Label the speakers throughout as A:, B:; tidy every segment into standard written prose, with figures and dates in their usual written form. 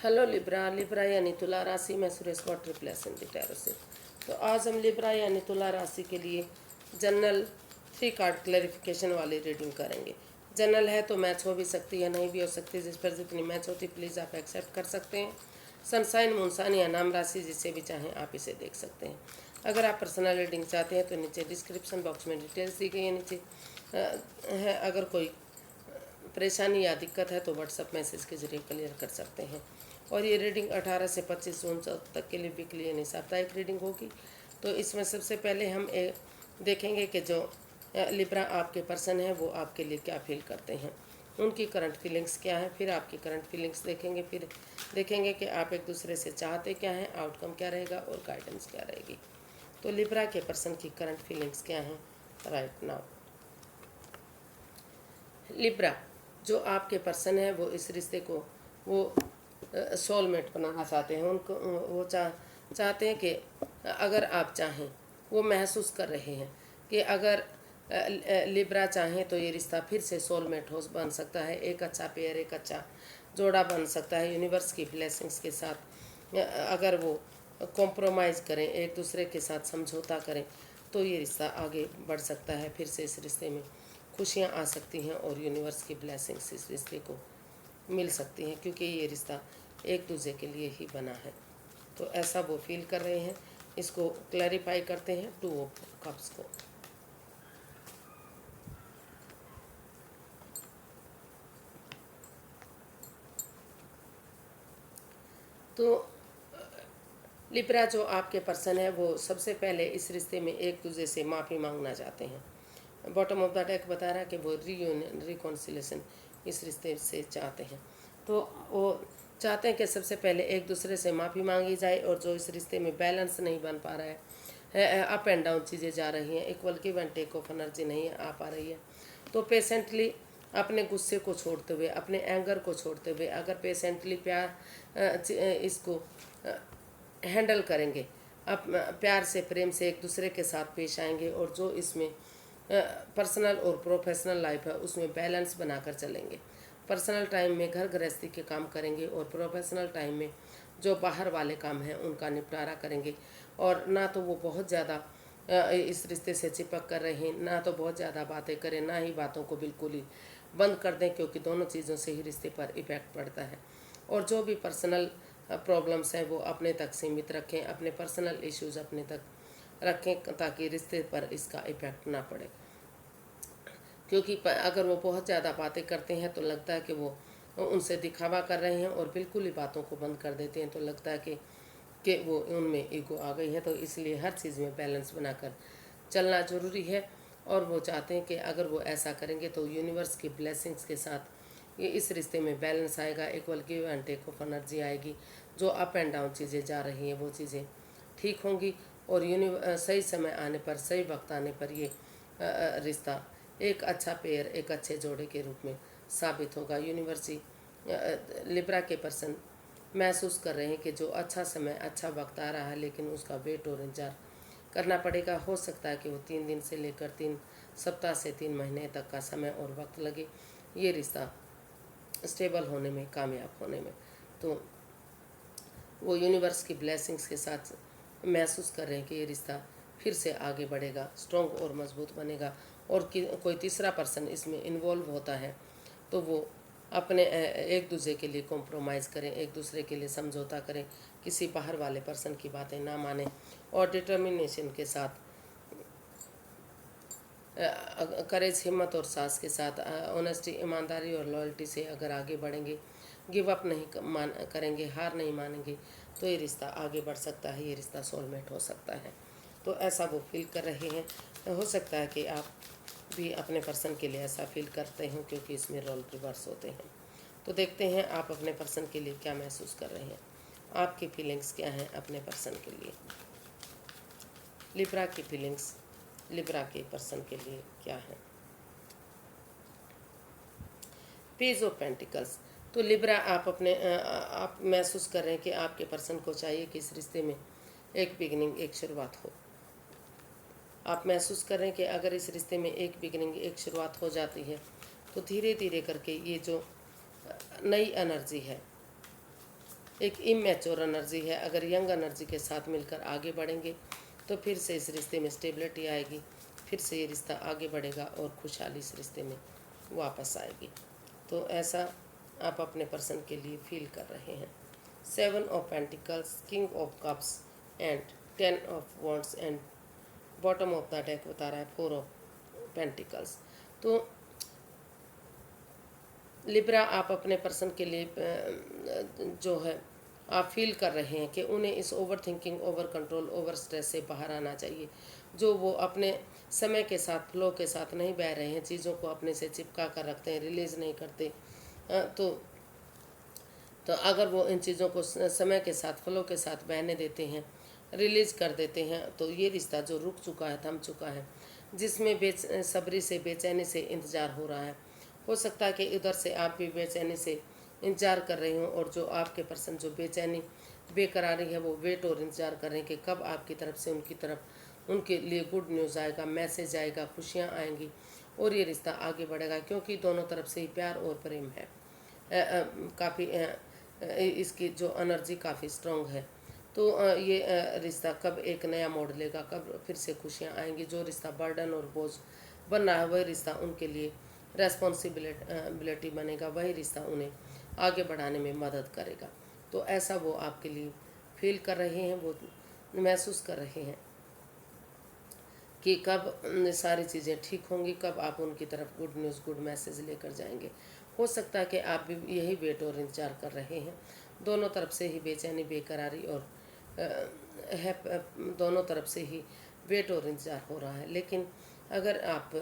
A: Hello Libra. Libra यानी तुला राशि में Suresh got replace in the tarot से। तो आज हम लिब्रा यानी तुला राशि के लिए जनरल 3 कार्ड क्लैरिफिकेशन वाली रीडिंग करेंगे। जनरल है तो मैच हो भी सकती है, नहीं भी हो सकती। जिस पर जितनी मैच होती प्लीज़ आप एक्सेप्ट कर सकते हैं। सनसाइन, मूनसाइन या नाम राशि जिसे भी चाहें आप इसे देख सकते हैं। अगर आप पर्सनल रीडिंग चाहते हैं तो नीचे डिस्क्रिप्शन बॉक्स में डिटेल्स दी गई है, नीचे है। अगर कोई परेशानी या दिक्कत है तो व्हाट्सएप मैसेज के जरिए क्लियर कर सकते हैं। और ये रीडिंग 18 से 25 जून तक के लिए वीकली यानी साप्ताहिक रीडिंग होगी। तो इसमें सबसे पहले हम देखेंगे कि जो लिब्रा आपके पर्सन है वो आपके लिए क्या फील करते हैं, उनकी करंट फीलिंग्स क्या है। फिर आपकी करंट फीलिंग्स देखेंगे, फिर देखेंगे कि आप एक दूसरे से चाहते क्या हैं, आउटकम क्या रहेगा और गाइडेंस क्या रहेगी। तो लिब्रा के पर्सन की करंट फीलिंग्स क्या हैं राइट नाउ। लिब्रा जो आपके पर्सन है वो इस रिश्ते को वो सोलमेट बनाना चाहते हैं। उनको वो चाहते हैं कि अगर आप चाहें, वो महसूस कर रहे हैं कि अगर लिब्रा चाहें तो ये रिश्ता फिर से सोलमेट हो बन सकता है। एक अच्छा पेयर, एक अच्छा जोड़ा बन सकता है यूनिवर्स की ब्लेसिंग्स के साथ। अगर वो कॉम्प्रोमाइज़ करें, एक दूसरे के साथ समझौता करें तो ये रिश्ता आगे बढ़ सकता है। फिर से इस रिश्ते में खुशियाँ आ सकती हैं और यूनिवर्स की ब्लेसिंग्स इस रिश्ते को मिल सकती हैं, क्योंकि ये रिश्ता एक दूसरे के लिए ही बना है। तो ऐसा वो फील कर रहे हैं। इसको क्लैरिफाई करते हैं 2 ऑफ कप्स को। तो लिब्रा जो आपके पर्सन है वो सबसे पहले इस रिश्ते में एक दूसरे से माफ़ी मांगना चाहते हैं। बॉटम ऑफ द डेक बता रहा है कि वो रीयूनियन, रिकॉन्सिलेशन इस रिश्ते से चाहते हैं। तो वो चाहते हैं कि सबसे पहले एक दूसरे से माफ़ी मांगी जाए, और जो इस रिश्ते में बैलेंस नहीं बन पा रहा है, अप एंड डाउन चीज़ें जा रही हैं, equal give and take of energy नहीं आ पा रही है, तो पेशेंटली अपने गुस्से को छोड़ते हुए, अपने एंगर को छोड़ते हुए, अगर पेशेंटली इसको हैंडल करेंगे, अब प्यार से, प्रेम से एक दूसरे के साथ पेश आएंगे, और जो इसमें पर्सनल और प्रोफेशनल लाइफ है उसमें बैलेंस बनाकर चलेंगे। पर्सनल टाइम में घर गृहस्थी के काम करेंगे और प्रोफेशनल टाइम में जो बाहर वाले काम हैं उनका निपटारा करेंगे। और ना तो वो बहुत ज़्यादा इस रिश्ते से चिपक कर रहें, ना तो बहुत ज़्यादा बातें करें, ना ही बातों को बिल्कुल ही बंद कर दें, क्योंकि दोनों चीज़ों से ही रिश्ते पर इफ़ेक्ट पड़ता है। और जो भी पर्सनल प्रॉब्लम्स हैं वो अपने तक सीमित रखें, अपने पर्सनल इश्यूज अपने तक रखें, ताकि रिश्ते पर इसका इफ़ेक्ट ना पड़े। क्योंकि अगर वो बहुत ज़्यादा बातें करते हैं तो लगता है कि वो उनसे दिखावा कर रहे हैं, और बिल्कुल ही बातों को बंद कर देते हैं तो लगता है कि वो उनमें ईगो आ गई है। तो इसलिए हर चीज़ में बैलेंस बनाकर चलना ज़रूरी है। और वो चाहते हैं कि अगर वो ऐसा करेंगे तो यूनिवर्स की ब्लेसिंग्स के साथ ये इस रिश्ते में बैलेंस आएगा, equal give and take of energy आएगी। जो अप एंड डाउन चीज़ें जा रही हैं वो चीज़ें ठीक होंगी, और सही समय आने पर, सही वक्त आने पर ये रिश्ता एक अच्छा पेयर, एक अच्छे जोड़े के रूप में साबित होगा। यूनिवर्सिटी लिब्रा के पर्सन महसूस कर रहे हैं कि जो अच्छा समय, अच्छा वक्त आ रहा है, लेकिन उसका वेट और इंतजार करना पड़ेगा। हो सकता है कि वो 3 दिन से लेकर 3 सप्ताह से 3 महीने तक का समय और वक्त लगे ये रिश्ता स्टेबल होने में, कामयाब होने में। तो वो यूनिवर्स की ब्लेसिंग्स के साथ महसूस कर रहे हैं कि ये रिश्ता फिर से आगे बढ़ेगा, स्ट्रॉन्ग और मजबूत बनेगा। और कोई तीसरा पर्सन इसमें इन्वॉल्व होता है तो वो अपने एक दूसरे के लिए कॉम्प्रोमाइज़ करें, एक दूसरे के लिए समझौता करें, किसी बाहर वाले पर्सन की बातें ना मानें, और डिटर्मिनेशन के साथ, करेज, हिम्मत और साहस के साथ, ऑनेस्टी, ईमानदारी और लॉयल्टी से अगर आगे बढ़ेंगे, गिव अप नहीं करेंगे, हार नहीं मानेंगे, तो ये रिश्ता आगे बढ़ सकता है, ये रिश्ता सोलमेट हो सकता है। तो ऐसा वो फील कर रहे हैं। हो सकता है कि आप भी अपने पर्सन के लिए ऐसा फील करते हो, क्योंकि इसमें रोल रिवर्स होते हैं। तो देखते हैं आप अपने पर्सन के लिए क्या महसूस कर रहे हैं, आपकी फीलिंग्स क्या हैं अपने पर्सन के लिए। लिब्रा की फीलिंग्स लिब्रा के पर्सन के लिए क्या है। Page of pentacles. तो लिब्रा आप महसूस कर रहे हैं कि आपके पर्सन को चाहिए कि इस रिश्ते में एक बिगिनिंग, एक शुरुआत हो। आप महसूस कर रहे हैं कि अगर इस रिश्ते में एक बिगिनिंग, एक शुरुआत हो जाती है तो धीरे धीरे करके ये जो नई एनर्जी है, एक इमेच्योर एनर्जी है। अगर यंग एनर्जी के साथ मिलकर आगे बढ़ेंगे तो फिर से इस रिश्ते में स्टेबिलिटी आएगी, फिर से ये रिश्ता आगे बढ़ेगा और खुशहाली इस रिश्ते में वापस आएगी। तो ऐसा आप अपने पर्सन के लिए फील कर रहे हैं। 7 of pentacles, king of cups and 10 of wands and bottom of the deck बता रहा है 4 ऑफ पेंटिकल्स। तो लिब्रा, आप अपने पर्सन के लिए जो है आप फील कर रहे हैं कि उन्हें इस over thinking, over control, over stress से बाहर आना चाहिए। जो वो अपने समय के साथ, फ्लो के साथ नहीं बह रहे हैं, चीज़ों को अपने से चिपका कर रखते हैं, रिलीज़ नहीं करते, तो अगर वो इन चीज़ों को समय के साथ, फ्लो के साथ बहने देते हैं, रिलीज़ कर देते हैं, तो ये रिश्ता जो रुक चुका है, थम चुका है, जिसमें बेसब्री से, बेचैनी से इंतज़ार हो रहा है, हो सकता है कि उधर से आप भी बेचैनी से इंतज़ार कर रहे हो, और जो आपके पर्सन जो बेचैनी, बेकरारी है, वो वेट और इंतज़ार कर रहे हैं कि कब आपकी तरफ से उनके लिए गुड न्यूज़ आएगा, मैसेज आएगा, खुशियाँ आएंगी और ये रिश्ता आगे बढ़ेगा। क्योंकि दोनों तरफ से ही प्यार और प्रेम है, काफ़ी इसकी जो एनर्जी काफ़ी स्ट्रॉन्ग है। तो ये रिश्ता कब एक नया मोड़ लेगा, कब फिर से खुशियाँ आएंगी। जो रिश्ता बर्डन और बोझ बन रहा है, वही रिश्ता उनके लिए रेस्पॉन्सिबिलिटी बनेगा, वही रिश्ता उन्हें आगे बढ़ाने में मदद करेगा। तो ऐसा वो आपके लिए फील कर रहे हैं, वो महसूस कर रहे हैं कि कब सारी चीज़ें ठीक होंगी, कब आप उनकी तरफ गुड न्यूज़, गुड मैसेज लेकर जाएंगे। हो सकता है कि आप भी यही वेट और इंतजार कर रहे हैं। दोनों तरफ से ही बेचैनी, बेकरारी और है, दोनों तरफ से ही वेट और इंतज़ार हो रहा है। लेकिन अगर आप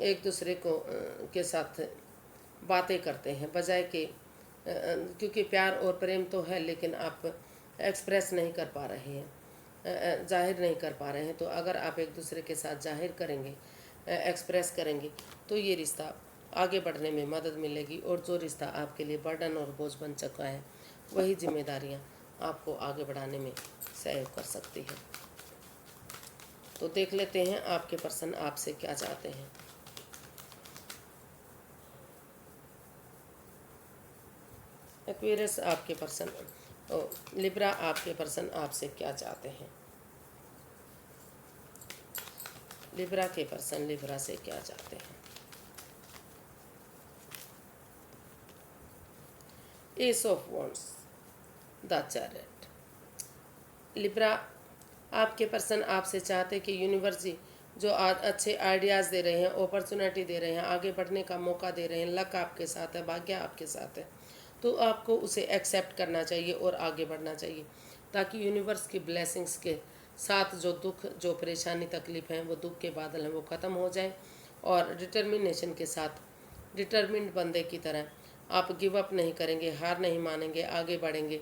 A: एक दूसरे को के साथ बातें करते हैं, बजाय कि क्योंकि प्यार और प्रेम तो है, लेकिन आप एक्सप्रेस नहीं कर पा रहे हैं, जाहिर नहीं कर पा रहे हैं, तो अगर आप एक दूसरे के साथ जाहिर करेंगे, एक्सप्रेस करेंगे, तो ये रिश्ता आगे बढ़ने में मदद मिलेगी। और जो रिश्ता आपके लिए बर्डन और बोझ बन चुका है, वही जिम्मेदारियां आपको आगे बढ़ाने में सहयोग कर सकती है। तो देख लेते हैं आपके पर्सन आपसे क्या चाहते हैं। एक्वेरियस, आपके पर्सन, लिब्रा, आपके पर्सन आपसे क्या चाहते हैं। लिब्रा के पर्सन लिब्रा से क्या चाहते हैं। S of wands, the chariot. Libra, आपके पर्सन आपसे चाहते कि यूनिवर्स जी जो आज अच्छे आइडियाज़ दे रहे हैं, अपॉर्चुनिटी दे रहे हैं, आगे बढ़ने का मौका दे रहे हैं, लक आपके साथ है, भाग्य आपके साथ है, तो आपको उसे एक्सेप्ट करना चाहिए और आगे बढ़ना चाहिए, ताकि यूनिवर्स की ब्लेसिंग्स के साथ जो दुख, जो परेशानी, तकलीफ हैं, वो दुख के बादल हैं, वो ख़त्म हो जाए, और डिटर्मिनेशन के साथ, डिटर्मिन्ड बंदे की तरह आप गिव अप नहीं करेंगे, हार नहीं मानेंगे, आगे बढ़ेंगे,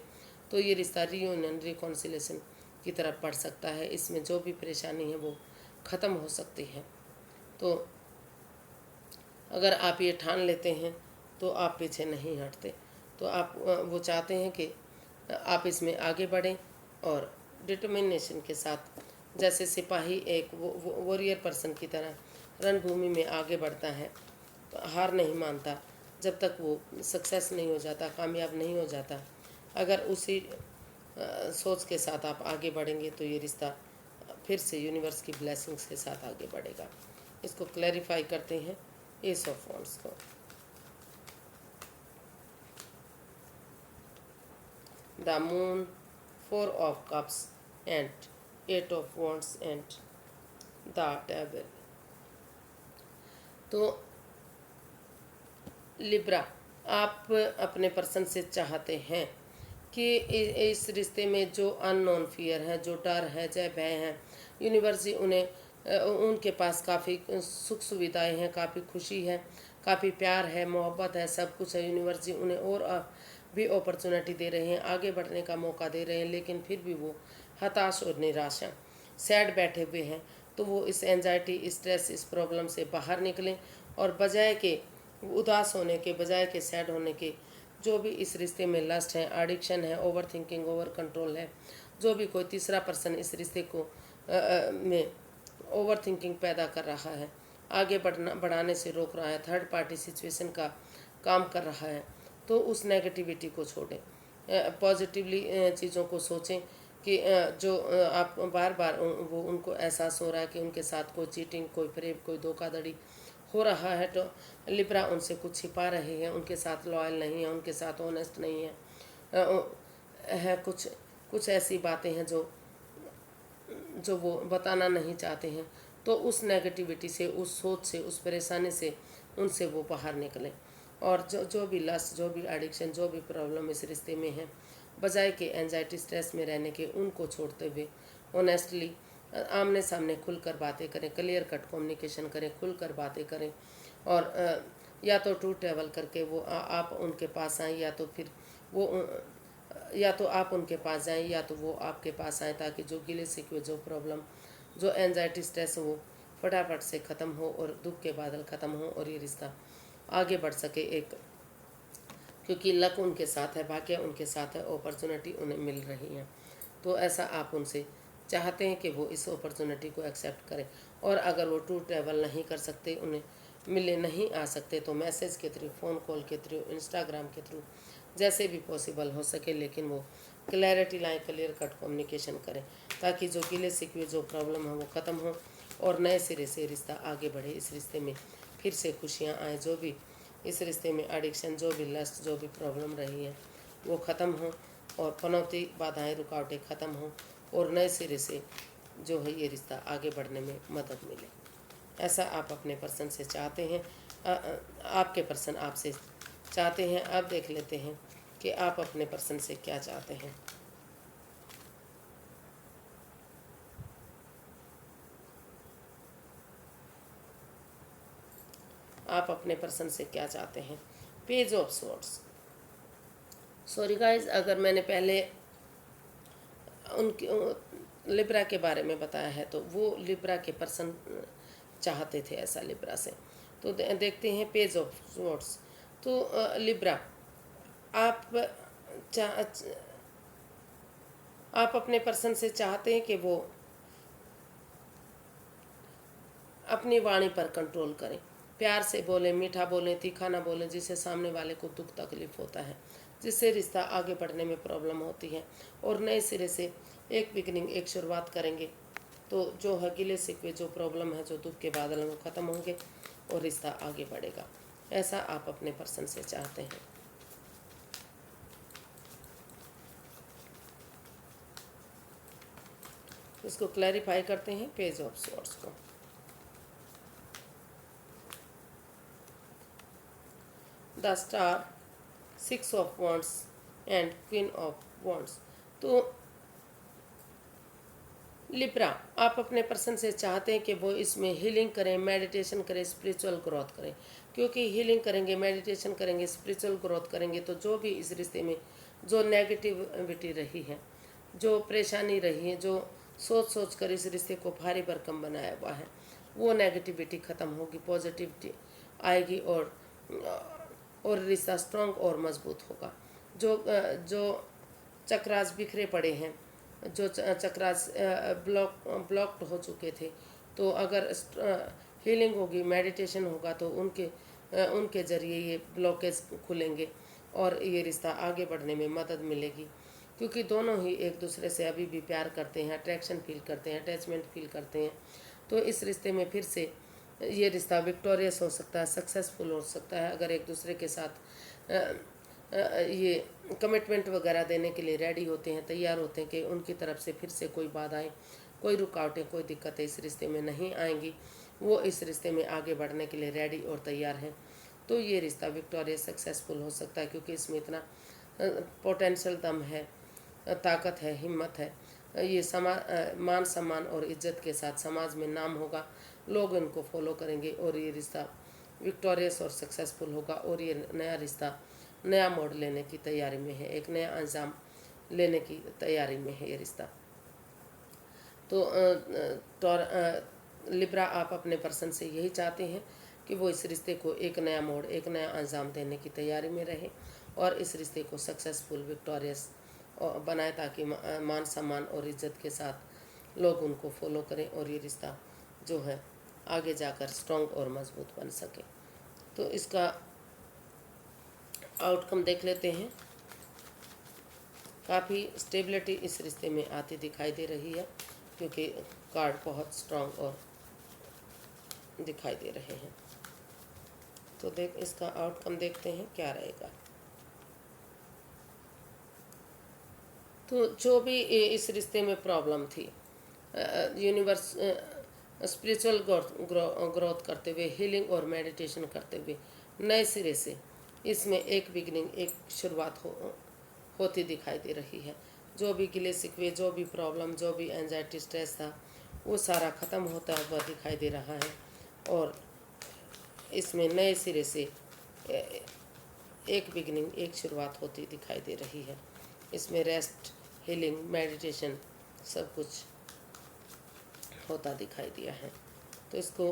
A: तो ये रिश्ता रीयूनियन, रिकॉन्सिलेशन की तरफ बढ़ सकता है। इसमें जो भी परेशानी है वो ख़त्म हो सकती है। तो अगर आप ये ठान लेते हैं तो आप पीछे नहीं हटते। तो आप वो चाहते हैं कि आप इसमें आगे बढ़ें और डिटर्मिनेशन के साथ, जैसे सिपाही एक वॉरियर पर्सन की तरह रणभूमि में आगे बढ़ता है, तो हार नहीं मानता जब तक वो सक्सेस नहीं हो जाता, कामयाब नहीं हो जाता। अगर उसी सोच के साथ आप आगे बढ़ेंगे तो ये रिश्ता फिर से यूनिवर्स की ब्लेसिंग्स के साथ आगे बढ़ेगा। इसको क्लैरिफाई करते हैं एस ऑफ वॉन्ड्स को। The moon, 4 of cups and 8 of wands and the table. तो लिब्रा, आप अपने पर्सन से चाहते हैं कि इस रिश्ते में जो अननोन फियर है, जो डर है, जय भय है, यूनिवर्स उन्हें उनके पास काफ़ी सुख सुविधाएं हैं, काफ़ी खुशी है, काफ़ी प्यार है, मोहब्बत है, सब कुछ है। यूनिवर्स उन्हें और भी अपॉर्चुनिटी दे रहे हैं, आगे बढ़ने का मौका दे रहे हैं, लेकिन फिर भी वो हताश और निराश हैं, सैड बैठे हुए हैं। तो वो इस एंजाइटी, स्ट्रेस, इस प्रॉब्लम से बाहर निकलें, और बजाय के उदास होने के, बजाय के सैड होने के, जो भी इस रिश्ते में लस्ट है, एडिक्शन है, ओवर थिंकिंग, ओवर कंट्रोल है, जो भी कोई तीसरा पर्सन इस रिश्ते को में ओवर थिंकिंग पैदा कर रहा है, आगे बढ़ाने से रोक रहा है, थर्ड पार्टी सिचुएशन का काम कर रहा है, तो उस नेगेटिविटी को छोड़ें। पॉजिटिवली चीज़ों को सोचें कि जो आप बार बार वो उनको एहसास हो रहा है कि उनके साथ कोई चीटिंग, कोई फ्रेब, कोई धोखाधड़ी हो रहा है, तो लिब्रा उनसे कुछ छिपा रहे हैं, उनके साथ लॉयल नहीं है, उनके साथ ऑनेस्ट नहीं है, कुछ कुछ ऐसी बातें हैं जो जो वो बताना नहीं चाहते हैं। तो उस नेगेटिविटी से, उस सोच से, उस परेशानी से उनसे वो बाहर निकलें। और जो जो भी लस्ट, जो भी एडिक्शन, जो भी प्रॉब्लम इस रिश्ते में है, बजाय के एंजाइटी, स्ट्रेस में रहने के, उनको छोड़ते हुए ऑनेस्टली आमने सामने खुलकर बातें करें, क्लियर कट कम्युनिकेशन करें, खुलकर बातें करें। और या तो टू ट्रैवल करके वो आप उनके पास आएँ, या तो फिर वो या तो आप उनके पास जाएं, या तो वो आपके पास आएँ, ताकि जो गिले शिकवे, जो प्रॉब्लम, जो एंजाइटी, स्ट्रेस हो, वो फटाफट से ख़त्म हो और दुख के बादल ख़त्म हो और ये रिश्ता आगे बढ़ सके। एक क्योंकि लक उनके साथ है, भाग्य उनके साथ है, अपॉर्चुनिटी उन्हें मिल रही है। तो ऐसा आप उनसे चाहते हैं कि वो इस अपॉर्चुनिटी को एक्सेप्ट करें। और अगर वो टू ट्रैवल नहीं कर सकते, उन्हें मिलने नहीं आ सकते, तो मैसेज के थ्रू, फ़ोन कॉल के थ्रू, इंस्टाग्राम के थ्रू, जैसे भी पॉसिबल हो सके, लेकिन वो क्लैरिटी लाएँ, क्लियर कट कम्युनिकेशन करें, ताकि जो गिले शिकवे, जो प्रॉब्लम है वो ख़त्म हो और नए सिरे से रिश्ता आगे बढ़े। इस रिश्ते में फिर से खुशियाँ आएँ, जो भी इस रिश्ते में एडिक्शन, जो भी लस्ट, जो भी प्रॉब्लम रही है वो ख़त्म हो और पनौती, बाधाएं, रुकावटें ख़त्म हो और नए सिरे से जो है ये रिश्ता आगे बढ़ने में मदद मिले। ऐसा आप अपने पर्सन से चाहते हैं, आपके पर्सन आपसे चाहते हैं। आप देख लेते हैं कि आप अपने पर्सन से क्या चाहते हैं। आप अपने पर्सन से क्या चाहते हैं। Page of swords. Sorry guys, अगर मैंने पहले उनके लिब्रा के बारे में बताया है, तो वो लिब्रा के पर्सन चाहते थे ऐसा लिब्रा से। तो देखते हैं पेज ऑफ स्वॉर्ड्स। तो लिब्रा, आप आप अपने पर्सन से चाहते हैं कि वो अपनी वाणी पर कंट्रोल करें, प्यार से बोलें, मीठा बोलें, तीखा ना बोलें, जिससे सामने वाले को दुख तकलीफ होता है, जिससे रिश्ता आगे बढ़ने में प्रॉब्लम होती है। और नए सिरे से एक बिगनिंग, एक शुरुआत करेंगे, तो जो है गिले शिकवे, जो प्रॉब्लम है, जो दुख के बादल हैं, वो ख़त्म होंगे और रिश्ता आगे बढ़ेगा। ऐसा आप अपने पर्सन से चाहते हैं। इसको क्लैरिफाई करते हैं पेज ऑफ स्वॉर्ड्स को। The star, 6 of wands and queen of wands. तो लिब्रा, आप अपने पर्सन से चाहते हैं कि वो इसमें हीलिंग करें, मेडिटेशन करें, स्पिरिचुअल ग्रोथ करें। क्योंकि हीलिंग करेंगे, मेडिटेशन करेंगे, स्पिरिचुअल ग्रोथ करेंगे, तो जो भी इस रिश्ते में जो नेगेटिविटी रही है, जो परेशानी रही है, जो सोच सोच कर इस रिश्ते को भारी भरकम बनाया हुआ है, वो नेगेटिविटी ख़त्म होगी, पॉजिटिविटी आएगी और रिश्ता स्ट्रॉन्ग और मजबूत होगा। जो चक्रास बिखरे पड़े हैं, जो चक्रास ब्लॉक्ड हो चुके थे, तो अगर हीलिंग होगी, मेडिटेशन होगा, तो उनके ज़रिए ये ब्लॉकेज खुलेंगे और ये रिश्ता आगे बढ़ने में मदद मिलेगी। क्योंकि दोनों ही एक दूसरे से अभी भी प्यार करते हैं, अट्रैक्शन फील करते हैं, अटैचमेंट फील करते हैं। तो इस रिश्ते में फिर से ये रिश्ता विक्टोरियस हो सकता है, सक्सेसफुल हो सकता है, अगर एक दूसरे के साथ ये कमिटमेंट वगैरह देने के लिए रेडी होते हैं, तैयार होते हैं कि उनकी तरफ से फिर से कोई बाधाएं, कोई रुकावटें, कोई दिक्कतें इस रिश्ते में नहीं आएंगी। वो इस रिश्ते में आगे बढ़ने के लिए रेडी और तैयार हैं। तो ये रिश्ता विक्टोरियस, सक्सेसफुल हो सकता है, क्योंकि इसमें इतना पोटेंशियल, दम है, ताकत है, हिम्मत है। ये मान सम्मान और इज्जत के साथ समाज में नाम होगा, लोग इनको फॉलो करेंगे और ये रिश्ता विक्टोरियस और सक्सेसफुल होगा। और ये नया रिश्ता नया मोड़ लेने की तैयारी में है, एक नया अंजाम लेने की तैयारी में है ये रिश्ता। तो लिब्रा, आप अपने पर्सन से यही चाहते हैं कि वो इस रिश्ते को एक नया मोड़, एक नया अंजाम देने की तैयारी में रहे और इस रिश्ते को सक्सेसफुल, विक्टोरियस बनाए, ताकि मान सम्मान और इज्जत के साथ लोग उनको फॉलो करें और ये रिश्ता जो है आगे जाकर स्ट्रॉन्ग और मजबूत बन सके। तो इसका आउटकम देख लेते हैं। काफ़ी स्टेबिलिटी इस रिश्ते में आती दिखाई दे रही है, क्योंकि कार्ड बहुत स्ट्रांग और दिखाई दे रहे हैं। तो इसका आउटकम देखते हैं क्या रहेगा। तो जो भी इस रिश्ते में प्रॉब्लम थी, यूनिवर्स स्पिरिचुअल ग्रोथ करते हुए, हीलिंग और मेडिटेशन करते हुए नए सिरे से इसमें एक बिगनिंग, एक शुरुआत होती दिखाई दे रही है। जो भी गिले शिकवे, जो भी प्रॉब्लम, जो भी एंजाइटी, स्ट्रेस था, वो सारा ख़त्म होता हुआ दिखाई दे रहा है और इसमें नए सिरे से एक बिगनिंग, एक शुरुआत होती दिखाई दे रही है। इसमें रेस्ट, हीलिंग, मेडिटेशन सब कुछ होता दिखाई दिया है। तो इसको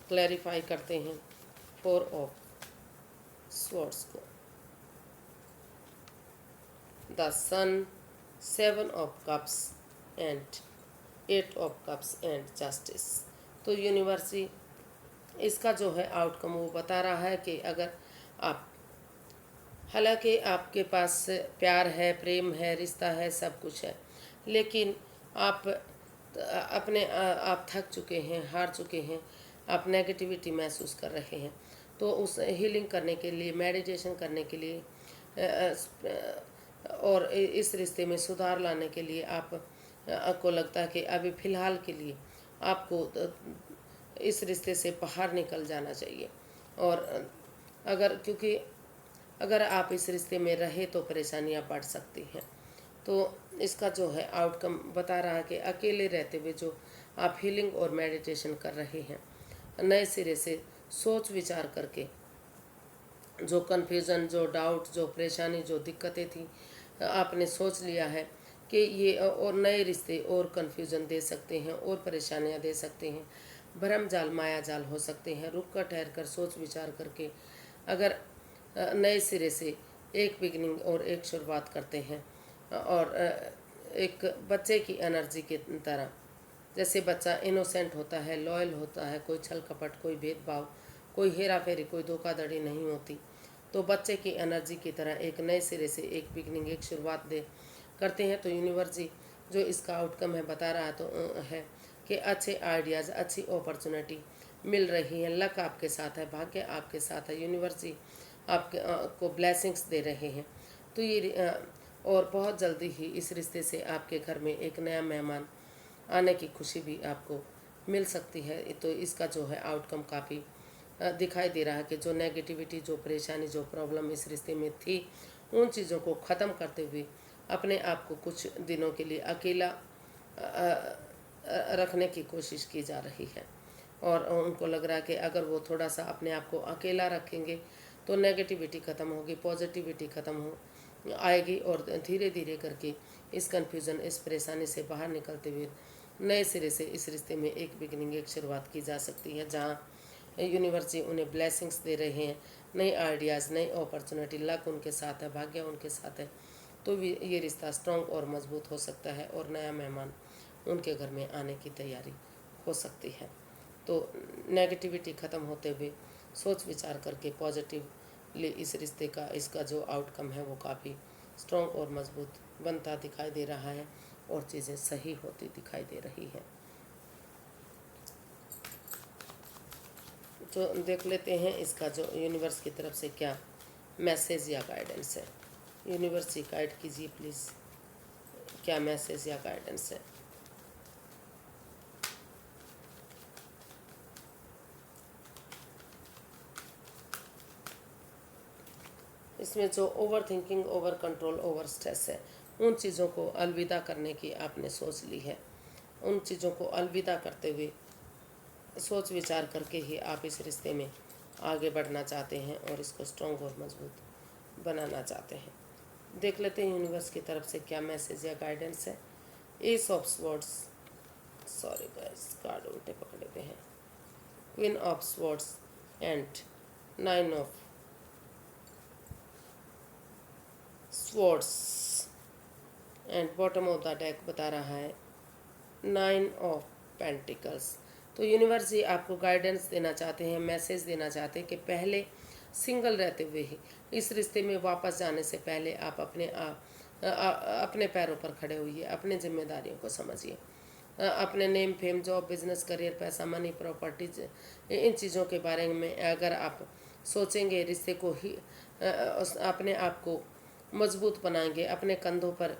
A: क्लैरिफाई करते हैं 4 ऑफ स्वॉर्ड्स को। The sun, 7 of cups and 8 of cups and justice. तो यूनिवर्सिटी इसका जो है आउटकम वो बता रहा है कि अगर आप, हालांकि आपके पास प्यार है, प्रेम है, रिश्ता है, सब कुछ है, लेकिन आप आप थक चुके हैं, हार चुके हैं, आप नेगेटिविटी महसूस कर रहे हैं। तो उस हीलिंग करने के लिए, मेडिटेशन करने के लिए और इस रिश्ते में सुधार लाने के लिए आपको लगता है कि अभी फ़िलहाल के लिए आपको इस रिश्ते से बाहर निकल जाना चाहिए। और क्योंकि अगर आप इस रिश्ते में रहे तो परेशानियां बढ़ सकती हैं। तो इसका जो है आउटकम बता रहा है कि अकेले रहते हुए जो आप हीलिंग और मेडिटेशन कर रहे हैं, नए सिरे से सोच विचार करके, जो कन्फ्यूज़न, जो डाउट, जो परेशानी, जो दिक्कतें थी, आपने सोच लिया है कि ये और नए रिश्ते और कन्फ्यूज़न दे सकते हैं और परेशानियां दे सकते हैं, भरम जाल, माया जाल हो सकते हैं। रुक कर, ठहर कर, सोच विचार करके अगर नए सिरे से एक बिगनिंग और एक शुरुआत करते हैं और एक बच्चे की एनर्जी की तरह, जैसे बच्चा इनोसेंट होता है, लॉयल होता है, कोई छल कपट, कोई भेदभाव, कोई हेरा फेरी, कोई धोखाधड़ी नहीं होती, तो बच्चे की एनर्जी की तरह एक नए सिरे से एक बिगनिंग, एक शुरुआत करते हैं। तो यूनिवर्सिटी जो इसका आउटकम है बता रहा है कि अच्छे आइडियाज़, अच्छी अपॉर्चुनिटी मिल रही है, लक आपके साथ है, भाग्य आपके साथ है, यूनिवर्सिटी आपको ब्लेसिंग्स दे रहे हैं। तो ये और बहुत जल्दी ही इस रिश्ते से आपके घर में एक नया मेहमान आने की खुशी भी आपको मिल सकती है। तो इसका जो है आउटकम काफ़ी दिखाई दे रहा है कि जो नेगेटिविटी, जो परेशानी, जो प्रॉब्लम इस रिश्ते में थी, उन चीज़ों को ख़त्म करते हुए अपने आप को कुछ दिनों के लिए अकेला रखने की कोशिश की जा रही है। और उनको लग रहा है कि अगर वो थोड़ा सा अपने आप को अकेला रखेंगे तो नेगेटिविटी ख़त्म होगी, पॉजिटिविटी ख़त्म हो आएगी और धीरे धीरे करके इस कन्फ्यूज़न, इस परेशानी से बाहर निकलते हुए नए सिरे से इस रिश्ते में एक बिगनिंग, एक शुरुआत की जा सकती है, जहाँ यूनिवर्सिटी उन्हें ब्लेसिंग्स दे रहे हैं, नए आइडियाज़, नई अपॉर्चुनिटी, लक उनके साथ है, भाग्य उनके साथ है। तो ये रिश्ता स्ट्रॉन्ग और मजबूत हो सकता है और नया मेहमान उनके घर में आने की तैयारी हो सकती है। तो नेगेटिविटी ख़त्म होते हुए सोच विचार करके पॉजिटिवली इस रिश्ते का, इसका जो आउटकम है वो काफ़ी स्ट्रॉन्ग और मजबूत बनता दिखाई दे रहा है और चीज़ें सही होती दिखाई दे रही हैं। तो देख लेते हैं इसका जो यूनिवर्स की तरफ से क्या मैसेज या गाइडेंस है। यूनिवर्स ही गाइड कीजिए प्लीज़, क्या मैसेज या गाइडेंस है। इसमें जो over thinking, over control, over stress है, उन चीज़ों को अलविदा करने की आपने सोच ली है। उन चीज़ों को अलविदा करते हुए सोच विचार करके ही आप इस रिश्ते में आगे बढ़ना चाहते हैं और इसको स्ट्रॉन्ग और मजबूत बनाना चाहते हैं। देख लेते हैं यूनिवर्स की तरफ से क्या मैसेज या गाइडेंस है। S of swords, sorry guys, card उल्टे पकड़े हुए हैं। Queen of swords and 9 of swords and bottom of the deck बता रहा है 9 ऑफ पेंटिकल्स। तो यूनिवर्स जी आपको गाइडेंस देना चाहते हैं, मैसेज देना चाहते हैं कि पहले सिंगल रहते हुए ही इस रिश्ते में वापस जाने से पहले आप अपने आप अपने पैरों पर खड़े होइए, अपने जिम्मेदारियों को समझिए। अपने name, fame, job, business, career, पैसा, मनी, प्रॉपर्टीज, इन चीज़ों के बारे में अगर आप सोचेंगे, रिश्ते को ही अपने आप को मजबूत बनाएंगे, अपने कंधों पर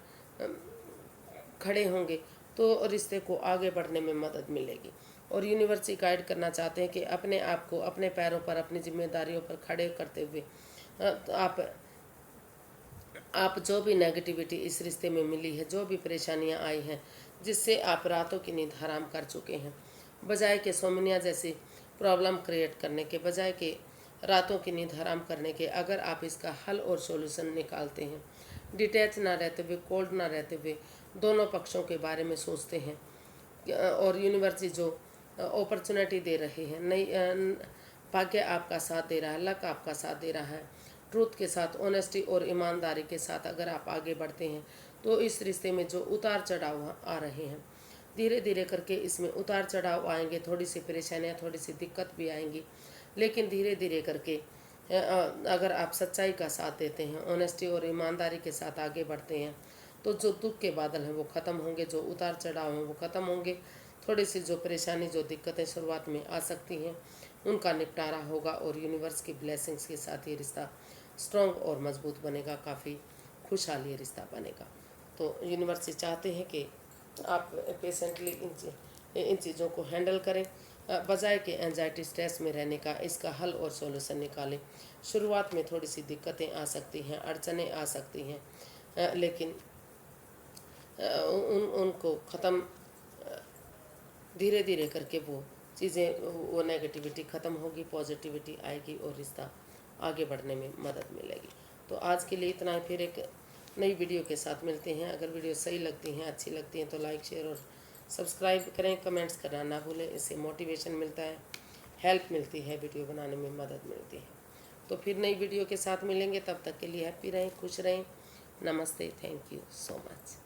A: खड़े होंगे, तो रिश्ते को आगे बढ़ने में मदद मिलेगी। और यूनिवर्सिटी गाइड करना चाहते हैं कि अपने आप को अपने पैरों पर, अपनी जिम्मेदारियों पर खड़े करते हुए आप जो भी नेगेटिविटी इस रिश्ते में मिली है, जो भी परेशानियां आई हैं, जिससे आप रातों की नींद हराम कर चुके हैं, बजाय के सोमनिया जैसी प्रॉब्लम क्रिएट करने के, बजाय के रातों की नींद हराम करने के, अगर आप इसका हल और सॉल्यूशन निकालते हैं, डिटैच ना रहते हुए, कोल्ड ना रहते हुए, दोनों पक्षों के बारे में सोचते हैं, और यूनिवर्सिटी जो अपॉर्चुनिटी दे रही है, नई भाग्य आपका साथ दे रहा है, लक आपका साथ दे रहा है, ट्रूथ के साथ, ऑनेस्टी और ईमानदारी के साथ अगर आप आगे बढ़ते हैं, तो इस रिश्ते में जो उतार चढ़ाव आ रहे हैं, धीरे धीरे करके इसमें उतार चढ़ाव आएंगे, थोड़ी सी परेशानियाँ, थोड़ी सी दिक्कत भी आएंगी, लेकिन धीरे धीरे करके अगर आप सच्चाई का साथ देते हैं, ऑनेस्टी और ईमानदारी के साथ आगे बढ़ते हैं, तो जो दुख के बादल हैं वो ख़त्म होंगे, जो उतार चढ़ाव हैं वो ख़त्म होंगे, थोड़ी सी जो परेशानी, जो दिक्कतें शुरुआत में आ सकती हैं, उनका निपटारा होगा, और यूनिवर्स की ब्लेसिंग्स के साथ ये रिश्ता स्ट्रॉन्ग और मजबूत बनेगा, काफ़ी खुशहाली रिश्ता बनेगा। तो यूनिवर्स चाहते हैं कि आप पेशेंटली इन चीज़ों को हैंडल करें, बजाय के एंजाइटी, स्ट्रेस में रहने का, इसका हल और सॉल्यूशन निकालें। शुरुआत में थोड़ी सी दिक्कतें आ सकती हैं, अड़चनें आ सकती हैं, लेकिन उनको ख़त्म धीरे धीरे करके वो चीज़ें, वो नेगेटिविटी ख़त्म होगी, पॉजिटिविटी आएगी और रिश्ता आगे बढ़ने में मदद मिलेगी। तो आज के लिए इतना ही, फिर एक नई वीडियो के साथ मिलते हैं। अगर वीडियो सही लगती हैं, अच्छी लगती हैं, तो लाइक, शेयर और सब्सक्राइब करें, कमेंट्स करना ना भूलें। इससे मोटिवेशन मिलता है, हेल्प मिलती है, वीडियो बनाने में मदद मिलती है। तो फिर नई वीडियो के साथ मिलेंगे, तब तक के लिए हैप्पी रहें, खुश रहें। नमस्ते, थैंक यू सो मच।